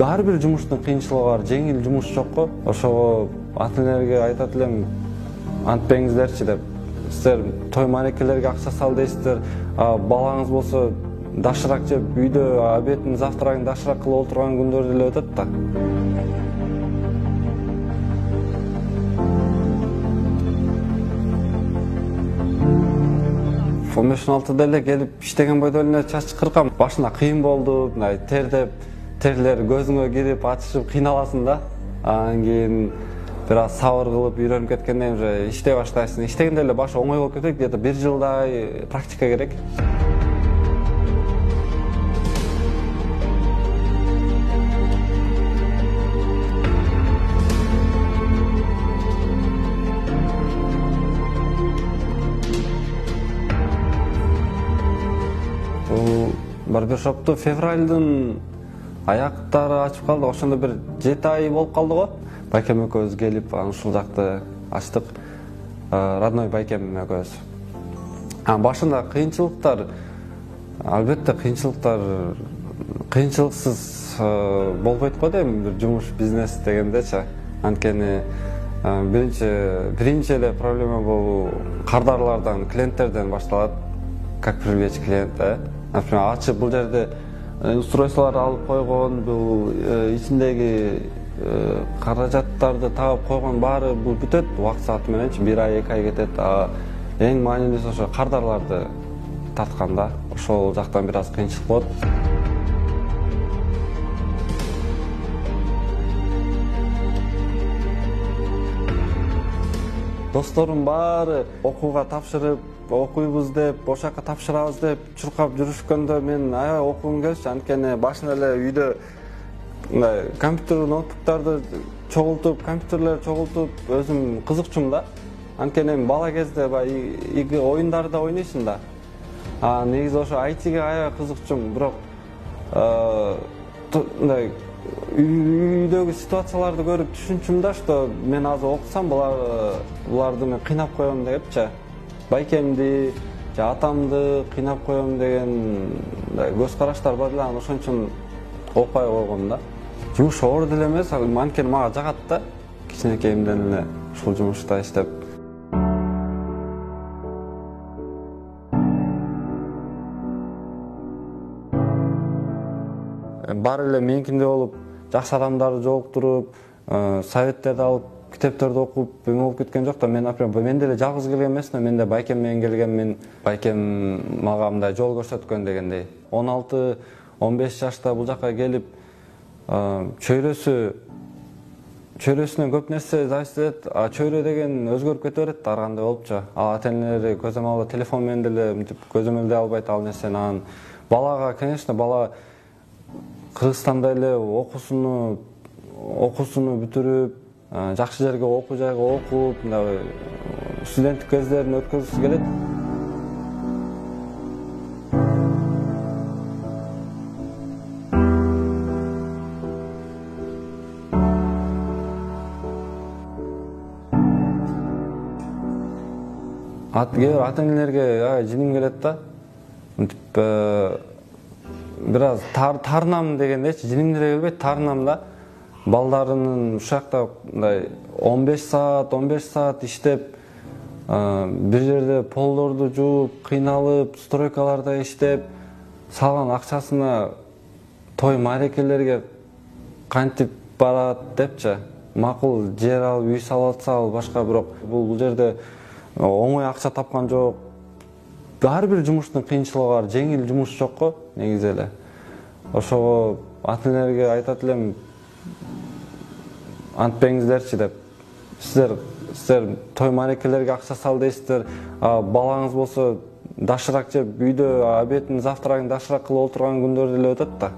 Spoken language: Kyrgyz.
ар бир жумуштун кыйынчылыгы бар, жеңил жумуш жок го. Ошого ата-энелерге айтат элем, антпеңиздерчи деп. Сиздер той марекелерге акча сал дейсиздер, балаңыз болсо дашырак жеп, үйдө обедин, завтрагын дашырак кылып отурган күндөр деле өтөт да. 15-16 деле келип иштеген бойдо эле чач кыркам. Башында кыйын болду, мындай тердеп, терлер көзүңө кирип, ачышып кыйналасың да. Анан кийин бир аз сабыр кылып үйрөнүп кеткенден уже иштей баштайсың. Иштегенде эле башы оңой болуп кетет, где-то 1 жылдай практика керек. Барбершопты февралдын аяктары ачып калдык. Ошондо бир 7 ай болуп калды го. Байкем экөөбүз келип, ушул жакты ачтык. Родной байкем экөөбүз. Башында кыйынчылыктар, албетте кыйынчылыксыз болбойт го дейм, бир жумуш, бизнес дегендечи. Анткени биринчи эле проблема бул кардарлардан, клиенттерден башталат. Как привлечь клиента? Например, ачып бул жерде устройстволор алып койгон, бул ичиндеги каражаттарды таап койгон баары бул бүтөт убакыт сааты мененчи 1 ай 2 ай кетет. Эң маанилүүсү ошо кардарларды тартканда, ошол жактан бир аз кыйынчылык болот. Досторум баары окууга тапшырып, окуйбуз деп, ошол жака тапшырабыз деп чуркап жүрүшкөндө мен аябай окугум келчү. Анткени башында эле үйдө мындай компьютер, ноутбуктарды чогултуп, компьютерлерди чогултуп өзүм кызыкчумун да. Анткени бала кезде баягы оюндарда ойнойсуң да. Негизи ошо айтиге аябай кызыкчумун, бирок мындай үйдөгү ситуацияларды көрүп түшүнчүм да, что мен азыр окусам буларды мен кыйнап коем депчи. Байкемди, атамды кыйнап коем деген көз караштар бар эле, анан ошон үчүн окуй койгом да. Жумуш оор деле эмес, анткени мага жагат да. Кичинекейимден эле ушул жумушта иштеп. Баары эле меникиндей болуп, жакшы адамдарды жолуктуруп, советтерди алып, китептерди окуп эме болуп кеткен жок да. Мен, например, мен деле жалгыз келген эмесмин, мен да байкем менен келгем, мен байкем мага мындай жол көрсөткөн дегендей. 16-15 жашта бул жака келип, чөйрөсүнөн көп нерсе зависит этет. Чөйрө деген өзгөрүп кете берет, ар кандай болупчу. Ата-энелери көзөмөлдө телефон менен деле мынтип көзөмөлдөй албайт ал нерсени. Анан балага, конечно, бала Кыргызстанда эле окуусуну бүтүрүп, жакшы жерге окуу жайга окуп, мындай студенттик кездерин өткөргүсү келет. Ата-энелерге жиним келет да. Бир аз тарынам дегендейчи, жиним деле келбейт, тарынам да. Балдарынын ушул жакта мындай 15 саат иштеп, бир жерде полдорду жууп, кыйналып, стройкаларда иштеп, салган акчасына той марекелерге кантип барат депчи. Макул жер алып, үй салып атса ал башка, бирок бул жерде оңой акча тапкан жок. Ар бир жумуштун кыйынчылыгы бар, жеңил жумуш жок го негизи эле. Ошого ата-энелерге айтат элем, антпеңиздерчи деп. Сиздер той марекелерге акча сал дейсиздер, балаңыз болсо дашырак жеп, үйдө обедин, завтрагын дашырак кылып отурган күндөр деле өтөт да.